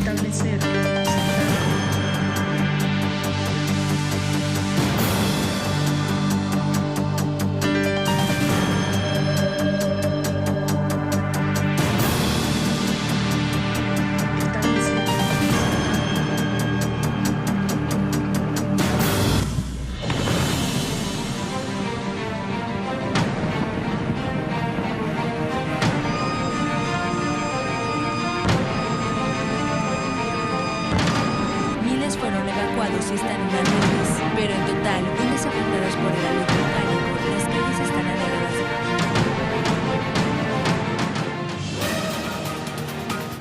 Establecer. Fueron evacuados y están en las redes, pero en total, unas afectadas por el alud volcánico, las calles están anegadas.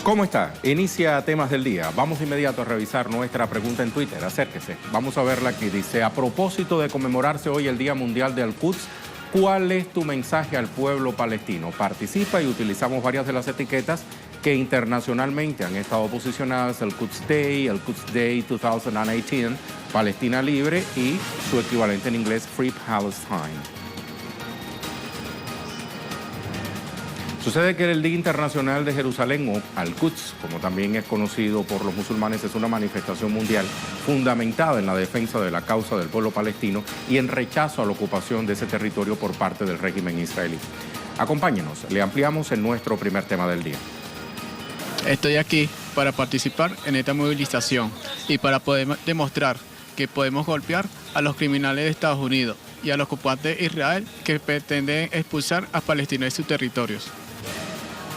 ¿Cómo está? Inicia Temas del Día. Vamos de inmediato a revisar nuestra pregunta en Twitter. Acérquese. Vamos a verla aquí. Dice, a propósito de conmemorarse hoy el Día Mundial del Quds, ¿cuál es tu mensaje al pueblo palestino? Participa y utilizamos varias de las etiquetas que internacionalmente han estado posicionadas: el Quds Day 2018, Palestina Libre y su equivalente en inglés, Free Palestine. Sucede que el Día Internacional de Jerusalén, o Al-Quds, como también es conocido por los musulmanes, es una manifestación mundial fundamentada en la defensa de la causa del pueblo palestino y en rechazo a la ocupación de ese territorio por parte del régimen israelí. Acompáñenos, le ampliamos en nuestro primer tema del día. Estoy aquí para participar en esta movilización y para poder demostrar que podemos golpear a los criminales de Estados Unidos y a los ocupantes de Israel que pretenden expulsar a Palestina de sus territorios.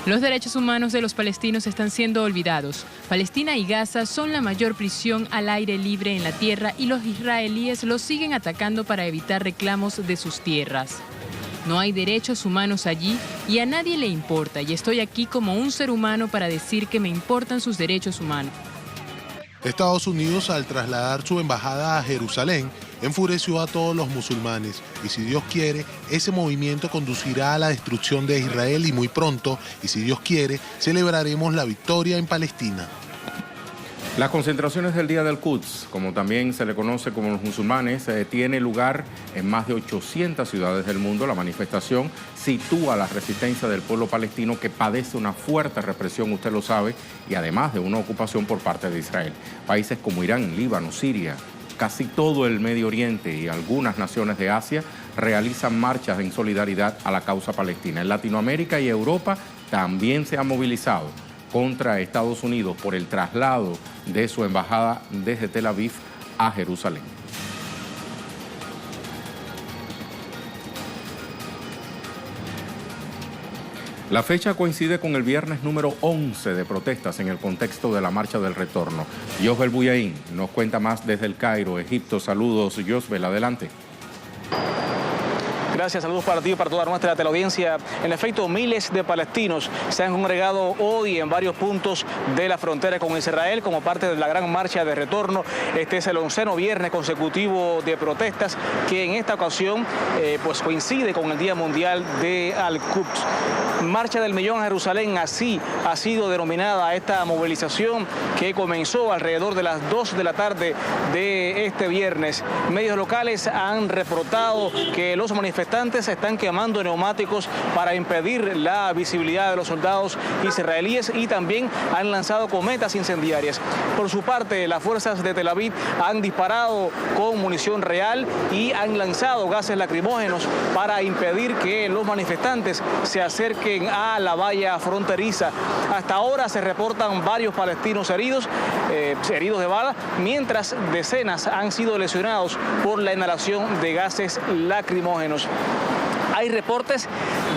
Los derechos humanos de los palestinos están siendo olvidados. Palestina y Gaza son la mayor prisión al aire libre en la tierra y los israelíes los siguen atacando para evitar reclamos de sus tierras. No hay derechos humanos allí y a nadie le importa, y estoy aquí como un ser humano para decir que me importan sus derechos humanos. Estados Unidos, al trasladar su embajada a Jerusalén, enfureció a todos los musulmanes y, si Dios quiere, ese movimiento conducirá a la destrucción de Israel y muy pronto, y si Dios quiere, celebraremos la victoria en Palestina. Las concentraciones del Día del Quds, como también se le conoce como los musulmanes, tiene lugar en más de 800 ciudades del mundo. La manifestación sitúa la resistencia del pueblo palestino, que padece una fuerte represión, usted lo sabe, y además de una ocupación por parte de Israel. Países como Irán, Líbano, Siria, casi todo el Medio Oriente y algunas naciones de Asia realizan marchas en solidaridad a la causa palestina. En Latinoamérica y Europa también se han movilizado contra Estados Unidos por el traslado de su embajada desde Tel Aviv a Jerusalén. La fecha coincide con el viernes número 11 de protestas en el contexto de la Marcha del Retorno. Yosbel Buyaín nos cuenta más desde el Cairo, Egipto. Saludos, Yosbel, adelante. Gracias, saludos para ti y para toda nuestra teleaudiencia. En efecto, miles de palestinos se han congregado hoy en varios puntos de la frontera con Israel como parte de la gran marcha de retorno. Este es el 11º viernes consecutivo de protestas que en esta ocasión pues coincide con el Día Mundial de Al-Quds. Marcha del Millón a Jerusalén, así ha sido denominada esta movilización que comenzó alrededor de las 2 de la tarde de este viernes. Medios locales han reportado que los manifestantes están quemando neumáticos para impedir la visibilidad de los soldados israelíes y también han lanzado cometas incendiarias. Por su parte, las fuerzas de Tel Aviv han disparado con munición real y han lanzado gases lacrimógenos para impedir que los manifestantes se acerquen a la valla fronteriza. Hasta ahora se reportan varios palestinos heridos de bala, mientras decenas han sido lesionados por la inhalación de gases lacrimógenos. Hay reportes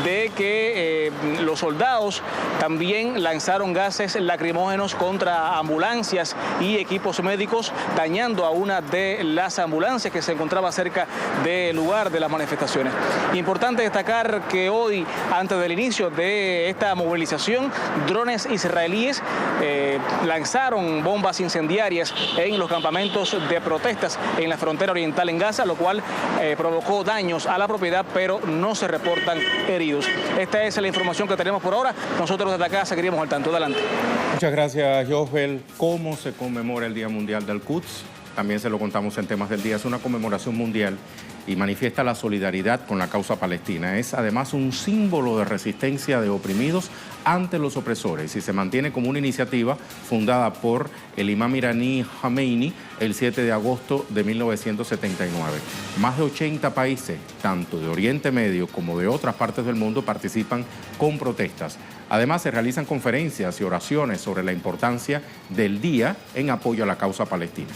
de que los soldados también lanzaron gases lacrimógenos contra ambulancias y equipos médicos, dañando a una de las ambulancias que se encontraba cerca del lugar de las manifestaciones. Importante destacar que hoy, antes del inicio de esta movilización, drones israelíes lanzaron bombas incendiarias en los campamentos de protestas en la frontera oriental en Gaza, lo cual provocó daños a la propiedad, pero no se reportan heridos. Esta es la información que tenemos por ahora. Nosotros desde acá seguiremos al tanto. Adelante. Muchas gracias, Yosbel. ¿Cómo se conmemora el Día Mundial del Quds? También se lo contamos en Temas del Día. Es una conmemoración mundial y manifiesta la solidaridad con la causa palestina. Es además un símbolo de resistencia de oprimidos ante los opresores y se mantiene como una iniciativa fundada por el imam iraní Khomeini el 7 de agosto de 1979. Más de 80 países, tanto de Oriente Medio como de otras partes del mundo, participan con protestas. Además, se realizan conferencias y oraciones sobre la importancia del día en apoyo a la causa palestina.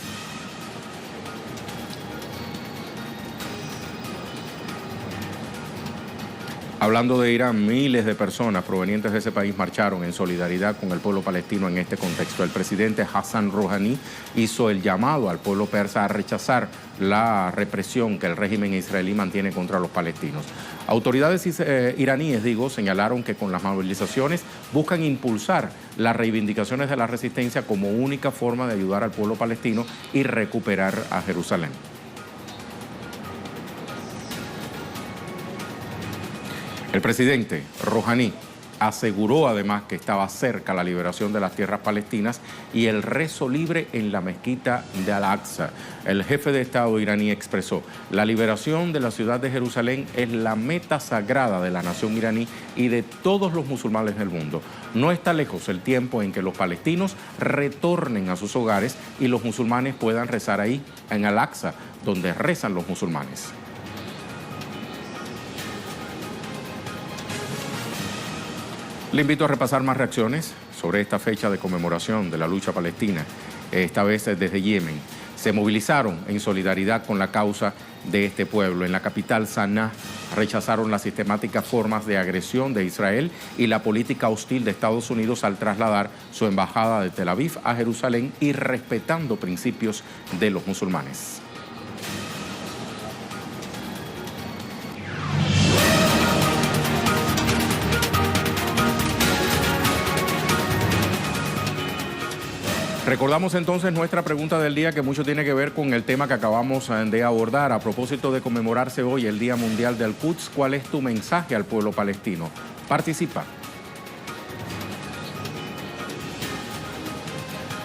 Hablando de Irán, miles de personas provenientes de ese país marcharon en solidaridad con el pueblo palestino en este contexto. El presidente Hassan Rouhani hizo el llamado al pueblo persa a rechazar la represión que el régimen israelí mantiene contra los palestinos. Autoridades iraníes, señalaron que con las movilizaciones buscan impulsar las reivindicaciones de la resistencia como única forma de ayudar al pueblo palestino y recuperar a Jerusalén. El presidente Rouhani aseguró además que estaba cerca la liberación de las tierras palestinas y el rezo libre en la mezquita de Al-Aqsa. El jefe de Estado iraní expresó: la liberación de la ciudad de Jerusalén es la meta sagrada de la nación iraní y de todos los musulmanes del mundo. No está lejos el tiempo en que los palestinos retornen a sus hogares y los musulmanes puedan rezar ahí, en Al-Aqsa, donde rezan los musulmanes. Le invito a repasar más reacciones sobre esta fecha de conmemoración de la lucha palestina, esta vez desde Yemen. Se movilizaron en solidaridad con la causa de este pueblo. En la capital, Sanaa, rechazaron las sistemáticas formas de agresión de Israel y la política hostil de Estados Unidos al trasladar su embajada de Tel Aviv a Jerusalén y respetando principios de los musulmanes. Recordamos entonces nuestra pregunta del día, que mucho tiene que ver con el tema que acabamos de abordar. A propósito de conmemorarse hoy el Día Mundial del Quds, ¿cuál es tu mensaje al pueblo palestino? Participa.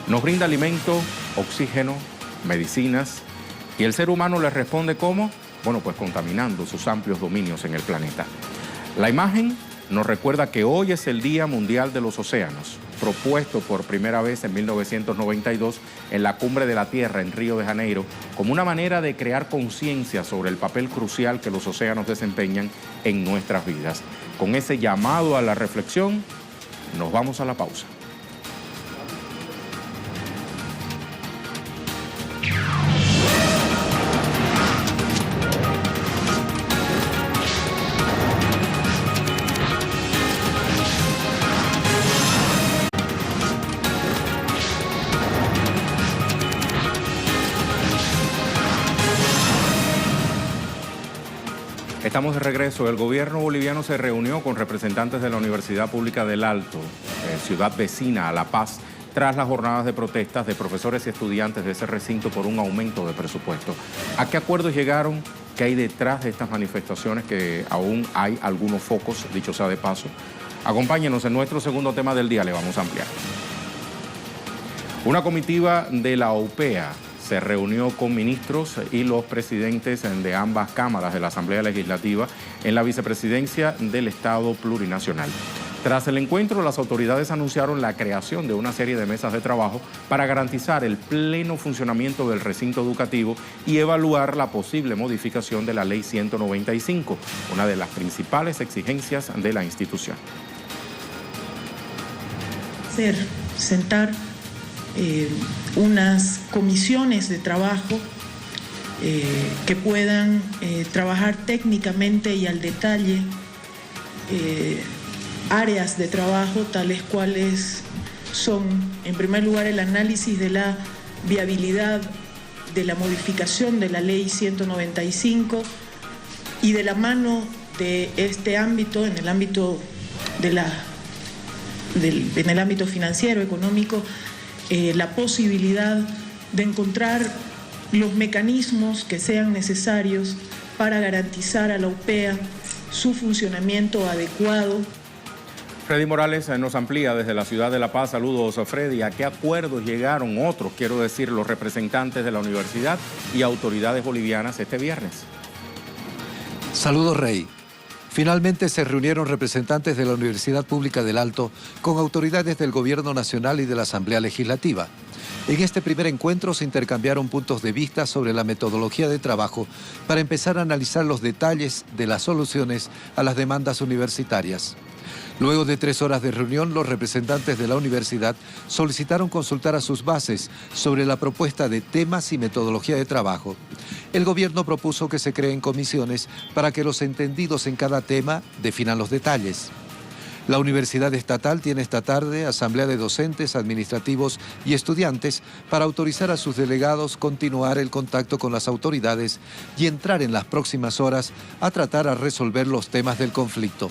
Nos brinda alimento, oxígeno, medicinas, y el ser humano le responde ¿cómo? Bueno, pues contaminando sus amplios dominios en el planeta. La imagen nos recuerda que hoy es el Día Mundial de los Océanos, propuesto por primera vez en 1992 en la Cumbre de la Tierra en Río de Janeiro, como una manera de crear conciencia sobre el papel crucial que los océanos desempeñan en nuestras vidas. Con ese llamado a la reflexión, nos vamos a la pausa. Estamos de regreso. El gobierno boliviano se reunió con representantes de la Universidad Pública del Alto, ciudad vecina a La Paz, tras las jornadas de protestas de profesores y estudiantes de ese recinto por un aumento de presupuesto. ¿A qué acuerdos llegaron? ¿Qué hay detrás de estas manifestaciones, que aún hay algunos focos, dicho sea de paso? Acompáñenos en nuestro segundo tema del día, le vamos a ampliar. Una comitiva de la OUPEA se reunió con ministros y los presidentes de ambas cámaras de la Asamblea Legislativa en la vicepresidencia del Estado Plurinacional. Tras el encuentro, las autoridades anunciaron la creación de una serie de mesas de trabajo para garantizar el pleno funcionamiento del recinto educativo y evaluar la posible modificación de la Ley 195, una de las principales exigencias de la institución. Sentar unas comisiones de trabajo que puedan trabajar técnicamente y al detalle áreas de trabajo tales cuales son, en primer lugar, el análisis de la viabilidad de la modificación de la Ley 195 y de la mano de este ámbito, en el ámbito en el ámbito financiero, económico, la posibilidad de encontrar los mecanismos que sean necesarios para garantizar a la OUPEA su funcionamiento adecuado. Freddy Morales nos amplía desde la ciudad de La Paz. Saludos, Freddy. ¿A qué acuerdos llegaron los representantes de la universidad y autoridades bolivianas este viernes? Saludos, Rey. Finalmente se reunieron representantes de la Universidad Pública del Alto con autoridades del Gobierno Nacional y de la Asamblea Legislativa. En este primer encuentro se intercambiaron puntos de vista sobre la metodología de trabajo para empezar a analizar los detalles de las soluciones a las demandas universitarias. Luego de 3 horas de reunión, los representantes de la universidad solicitaron consultar a sus bases sobre la propuesta de temas y metodología de trabajo. El gobierno propuso que se creen comisiones para que los entendidos en cada tema definan los detalles. La Universidad Estatal tiene esta tarde asamblea de docentes, administrativos y estudiantes para autorizar a sus delegados continuar el contacto con las autoridades y entrar en las próximas horas a tratar a resolver los temas del conflicto.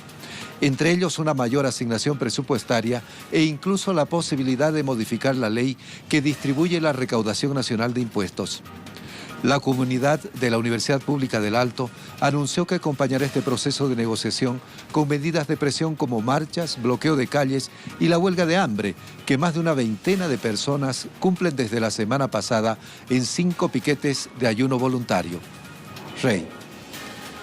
Entre ellos una mayor asignación presupuestaria e incluso la posibilidad de modificar la ley que distribuye la recaudación nacional de impuestos. La comunidad de la Universidad Pública del Alto anunció que acompañará este proceso de negociación con medidas de presión como marchas, bloqueo de calles y la huelga de hambre, que más de una veintena de personas cumplen desde la semana pasada en 5 piquetes de ayuno voluntario. Rey.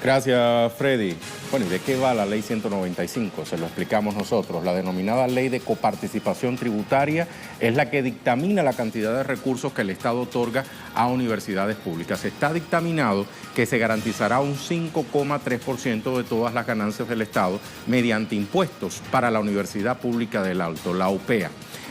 Gracias, Freddy. Bueno, ¿y de qué va la Ley 195? Se lo explicamos nosotros. La denominada Ley de Coparticipación Tributaria es la que dictamina la cantidad de recursos que el Estado otorga a universidades públicas. Está dictaminado que se garantizará un 5,3% de todas las ganancias del Estado mediante impuestos para la Universidad Pública del Alto, la UPEA.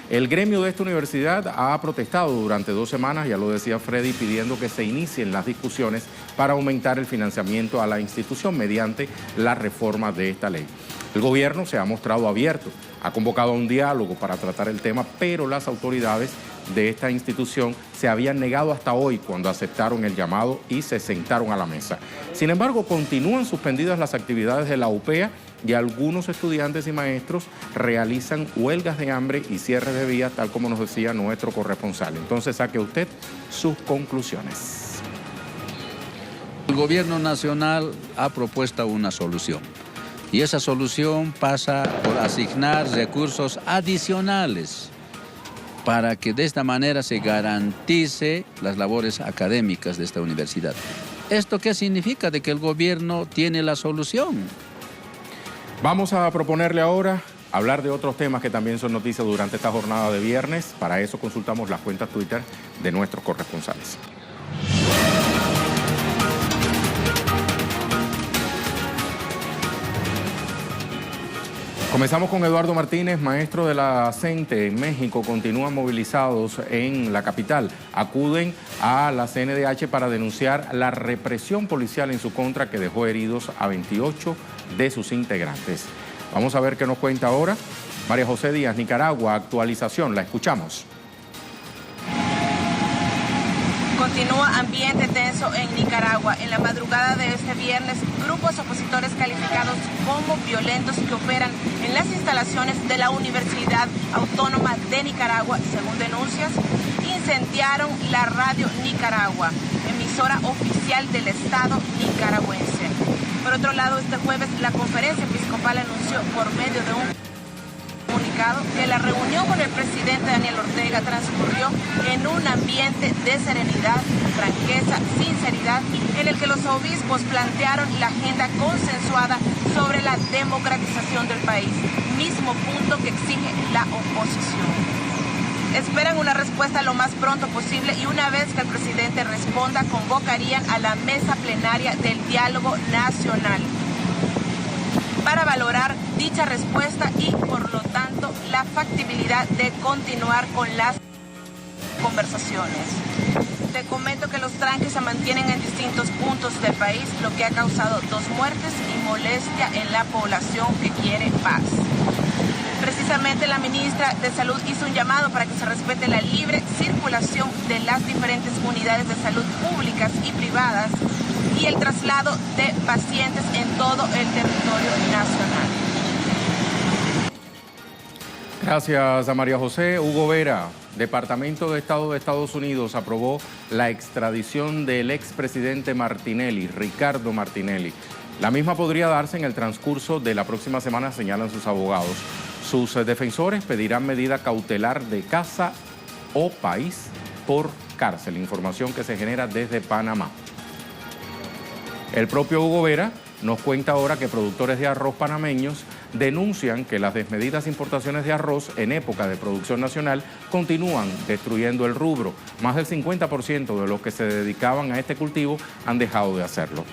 El gremio de esta universidad ha protestado durante 2 semanas, ya lo decía Freddy, pidiendo que se inicien las discusiones para aumentar el financiamiento a la institución mediante la reforma de esta ley. El gobierno se ha mostrado abierto, ha convocado a un diálogo para tratar el tema, pero las autoridades de esta institución se habían negado hasta hoy cuando aceptaron el llamado y se sentaron a la mesa. Sin embargo, continúan suspendidas las actividades de la UPEA y algunos estudiantes y maestros realizan huelgas de hambre y cierres de vías, tal como nos decía nuestro corresponsal. Entonces, saque usted sus conclusiones. El gobierno nacional ha propuesto una solución y esa solución pasa por asignar recursos adicionales para que de esta manera se garantice las labores académicas de esta universidad. ¿Esto qué significa? De que el gobierno tiene la solución. Vamos a proponerle ahora hablar de otros temas que también son noticias durante esta jornada de viernes. Para eso consultamos las cuentas Twitter de nuestros corresponsales. Comenzamos con Eduardo Martínez, maestro de la CENTE en México. Continúan movilizados en la capital. Acuden a la CNDH para denunciar la represión policial en su contra que dejó heridos a 28 de sus integrantes. Vamos a ver qué nos cuenta ahora María José Díaz, Nicaragua. Actualización, la escuchamos. Continúa ambiente tenso en Nicaragua. En la madrugada de este viernes, grupos opositores calificados como violentos que operan en las instalaciones de la Universidad Autónoma de Nicaragua, según denuncias, incendiaron la Radio Nicaragua, emisora oficial del Estado nicaragüense. Por otro lado, este jueves la Conferencia Episcopal anunció por medio de un comunicado que la reunión con el presidente Daniel Ortega transcurrió en un ambiente de serenidad, franqueza, sinceridad, en el que los obispos plantearon la agenda consensuada sobre la democratización del país, mismo punto que exige la oposición. Esperan una respuesta lo más pronto posible y una vez que el presidente responda, convocarían a la mesa plenaria del diálogo nacional para valorar dicha respuesta y, por lo tanto, la factibilidad de continuar con las conversaciones. Te comento que los tranques se mantienen en distintos puntos del país, lo que ha causado 2 muertes y molestia en la población que quiere paz. Precisamente la ministra de Salud hizo un llamado para que se respete la libre circulación de las diferentes unidades de salud públicas y privadas y el traslado de pacientes en todo el territorio nacional. Gracias a María José. Hugo Vera, Departamento de Estado de Estados Unidos aprobó la extradición del expresidente Martinelli, Ricardo Martinelli. La misma podría darse en el transcurso de la próxima semana, señalan sus abogados. Sus defensores pedirán medida cautelar de casa o país por cárcel, información que se genera desde Panamá. El propio Hugo Vera nos cuenta ahora que productores de arroz panameños denuncian que las desmedidas importaciones de arroz en época de producción nacional continúan destruyendo el rubro. Más del 50% de los que se dedicaban a este cultivo han dejado de hacerlo.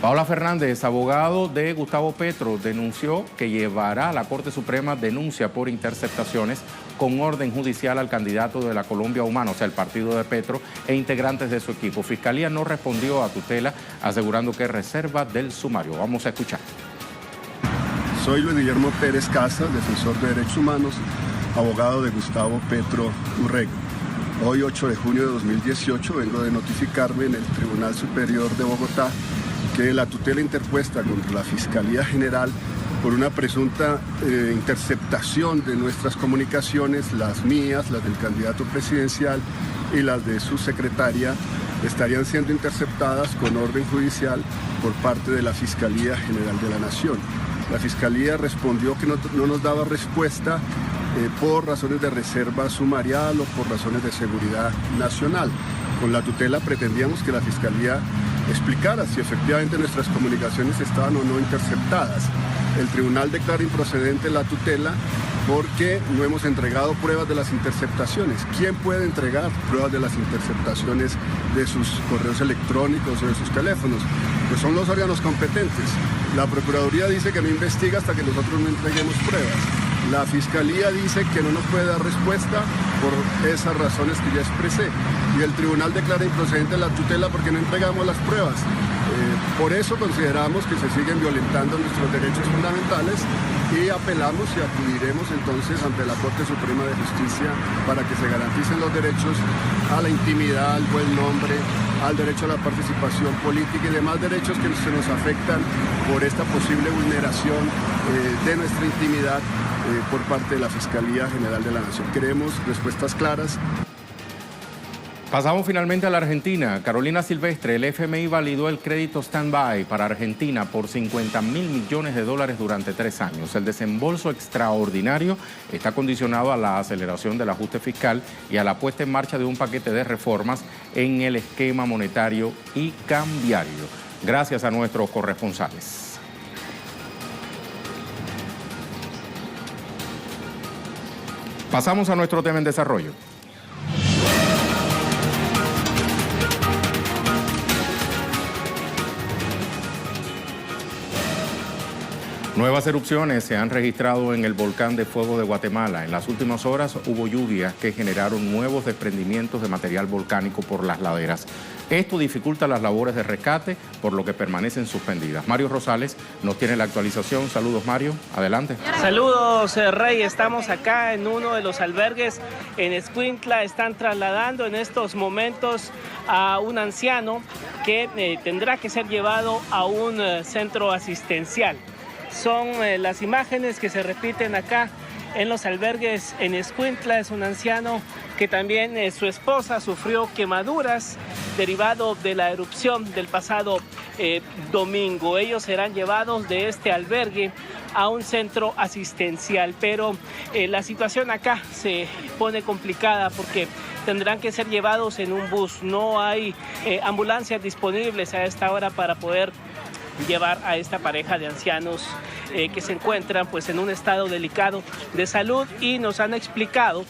Paola Fernández, abogado de Gustavo Petro, denunció que llevará a la Corte Suprema denuncia por interceptaciones con orden judicial al candidato de la Colombia Humana, o sea, el partido de Petro, e integrantes de su equipo. Fiscalía no respondió a tutela, asegurando que es reserva del sumario. Vamos a escuchar. Soy Luis Guillermo Pérez Casas, defensor de derechos humanos, abogado de Gustavo Petro Urrego. Hoy, 8 de junio de 2018, vengo de notificarme en el Tribunal Superior de Bogotá que la tutela interpuesta contra la Fiscalía General por una presunta interceptación de nuestras comunicaciones, las mías, las del candidato presidencial y las de su secretaria, estarían siendo interceptadas con orden judicial por parte de la Fiscalía General de la Nación. La Fiscalía respondió que no nos daba respuesta por razones de reserva sumarial o por razones de seguridad nacional. Con la tutela pretendíamos que la Fiscalía explicara si efectivamente nuestras comunicaciones estaban o no interceptadas. El tribunal declara improcedente la tutela porque no hemos entregado pruebas de las interceptaciones. ¿Quién puede entregar pruebas de las interceptaciones de sus correos electrónicos o de sus teléfonos? Pues son los órganos competentes. La Procuraduría dice que no investiga hasta que nosotros no entreguemos pruebas. La Fiscalía dice que no nos puede dar respuesta por esas razones que ya expresé. Y el tribunal declara improcedente la tutela porque no entregamos las pruebas. Por eso consideramos que se siguen violentando nuestros derechos fundamentales y apelamos y acudiremos entonces ante la Corte Suprema de Justicia para que se garanticen los derechos a la intimidad, al buen nombre, al derecho a la participación política y demás derechos que se nos afectan por esta posible vulneración de nuestra intimidad por parte de la Fiscalía General de la Nación. Queremos respuestas claras. Pasamos finalmente a la Argentina. Carolina Silvestre, el FMI validó el crédito stand-by para Argentina por $50.000 millones durante 3 años. El desembolso extraordinario está condicionado a la aceleración del ajuste fiscal y a la puesta en marcha de un paquete de reformas en el esquema monetario y cambiario. Gracias a nuestros corresponsales. Pasamos a nuestro tema en desarrollo. Nuevas erupciones se han registrado en el volcán de fuego de Guatemala. En las últimas horas hubo lluvias que generaron nuevos desprendimientos de material volcánico por las laderas. Esto dificulta las labores de rescate, por lo que permanecen suspendidas. Mario Rosales nos tiene la actualización. Saludos, Mario. Adelante. Saludos, Rey. Estamos acá en uno de los albergues en Escuintla. Están trasladando en estos momentos a un anciano que tendrá que ser llevado a un centro asistencial. Son las imágenes que se repiten acá en los albergues en Escuintla. Es un anciano que también su esposa sufrió quemaduras derivado de la erupción del pasado domingo. Ellos serán llevados de este albergue a un centro asistencial, pero la situación acá se pone complicada porque tendrán que ser llevados en un bus. No hay ambulancias disponibles a esta hora para poder llevar a esta pareja de ancianos que se encuentran pues en un estado delicado de salud, y nos han explicado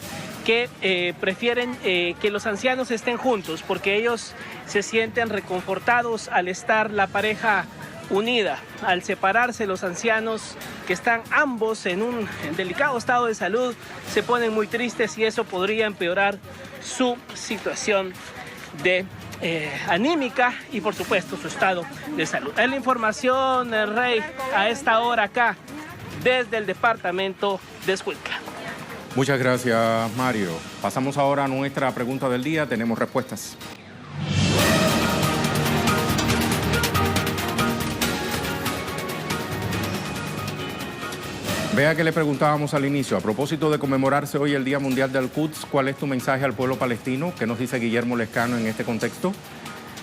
que prefieren que los ancianos estén juntos porque ellos se sienten reconfortados al estar la pareja unida. Al separarse los ancianos, que están ambos en un delicado estado de salud, se ponen muy tristes y eso podría empeorar su situación de anímica y por supuesto su estado de salud. Es la información, Rey, a esta hora acá desde el departamento de Escuintla. Muchas gracias, Mario. Pasamos ahora a nuestra pregunta del día. Tenemos respuestas. Vea que le preguntábamos al inicio, a propósito de conmemorarse hoy el Día Mundial del Quds, ¿cuál es tu mensaje al pueblo palestino? ¿Qué nos dice Guillermo Lescano en este contexto?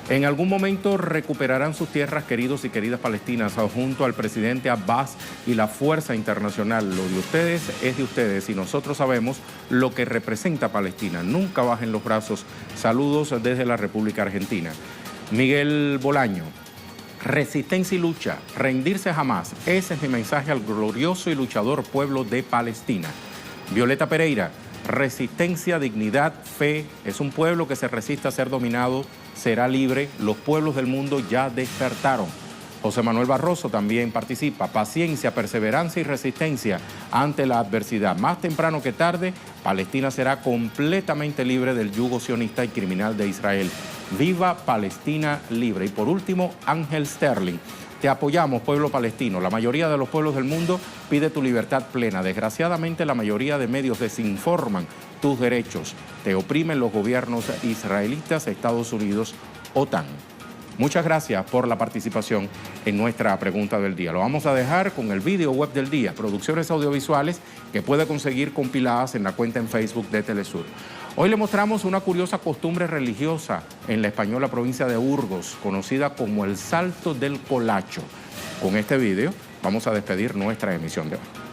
En algún momento recuperarán sus tierras, queridos y queridas palestinas, junto al presidente Abbas y la fuerza internacional. Lo de ustedes es de ustedes y nosotros sabemos lo que representa Palestina. Nunca bajen los brazos. Saludos desde la República Argentina. Miguel Bolaño. Resistencia y lucha, rendirse jamás. Ese es mi mensaje al glorioso y luchador pueblo de Palestina. Violeta Pereira, resistencia, dignidad, fe. Es un pueblo que se resiste a ser dominado, será libre. Los pueblos del mundo ya despertaron. José Manuel Barroso también participa. Paciencia, perseverancia y resistencia ante la adversidad. Más temprano que tarde, Palestina será completamente libre del yugo sionista y criminal de Israel. ¡Viva Palestina libre! Y por último, Ángel Sterling. Te apoyamos, pueblo palestino. La mayoría de los pueblos del mundo pide tu libertad plena. Desgraciadamente, la mayoría de medios desinforman tus derechos. Te oprimen los gobiernos israelitas, Estados Unidos, OTAN. Muchas gracias por la participación en nuestra pregunta del día. Lo vamos a dejar con el video web del día, producciones audiovisuales que puede conseguir compiladas en la cuenta en Facebook de Telesur. Hoy le mostramos una curiosa costumbre religiosa en la española provincia de Burgos, conocida como el Salto del Colacho. Con este video vamos a despedir nuestra emisión de hoy.